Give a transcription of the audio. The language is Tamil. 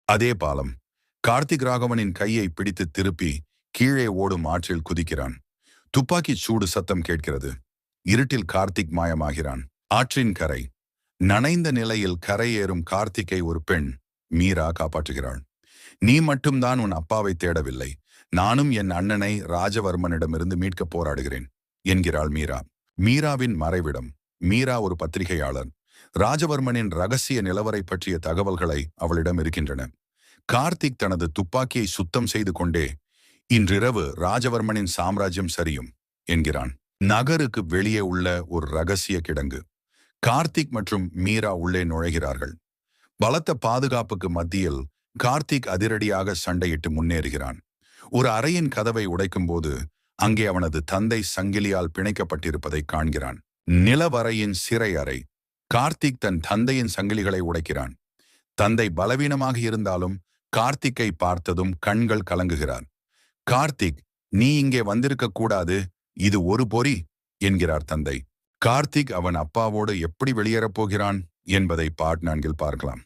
அதே பாலம். கார்த்திக் ராகவனின் கையை பிடித்து திருப்பி கீழே ஓடும் ஆற்றில் குதிக்கிறான். துப்பாக்கி சூடு சத்தம் கேட்கிறது. இருட்டில் கார்த்திக் மாயமாகிறான். ஆற்றின் கரை. நனைந்த நிலையில் கரையேறும் கார்த்திக்கை ஒரு பெண், மீரா, காப்பாற்றுகிறாள். நீ மட்டும்தான் உன் அப்பாவை தேடவில்லை. நானும் என் அண்ணனை ராஜவர்மனிடமிருந்து மீட்க போராடுகிறேன் என்கிறாள் மீரா. மீராவின் மறைவிடம். மீரா ஒரு பத்திரிகையாளர். ராஜவர்மனின் ரகசிய நிலவரை பற்றிய தகவல்களை அவளிடம் இருக்கின்றன. கார்த்திக் தனது துப்பாக்கியை சுத்தம் செய்து கொண்டே, இன்றிரவு ராஜவர்மனின் சாம்ராஜ்யம் சரியும் என்கிறான். நகருக்கு வெளியே உள்ள ஒரு ரகசிய கிடங்கு. கார்த்திக் மற்றும் மீரா உள்ளே நுழைகிறார்கள். பலத்த பாதுகாப்புக்கு மத்தியில் கார்த்திக் அதிரடியாக சண்டையிட்டு முன்னேறுகிறான். ஒரு அறையின் கதவை உடைக்கும் போது அங்கே அவனது தந்தை சங்கிலியால் பிணைக்கப்பட்டிருப்பதை காண்கிறான். நிலவரையின் சிறை அறை. கார்த்திக் தன் தந்தையின் சங்கிலிகளை உடைக்கிறான். தந்தை பலவீனமாக இருந்தாலும் கார்த்திக்கை பார்த்ததும் கண்கள் கலங்குகிறார். கார்த்திக், நீ இங்கே வந்திருக்க கூடாது, இது ஒரு பொறி என்கிறார் தந்தை. கார்த்திக் அவன் அப்பாவோடு எப்படி வெளியேறப் போகிறான் என்பதை பார்ட் 4 பார்க்கலாம்.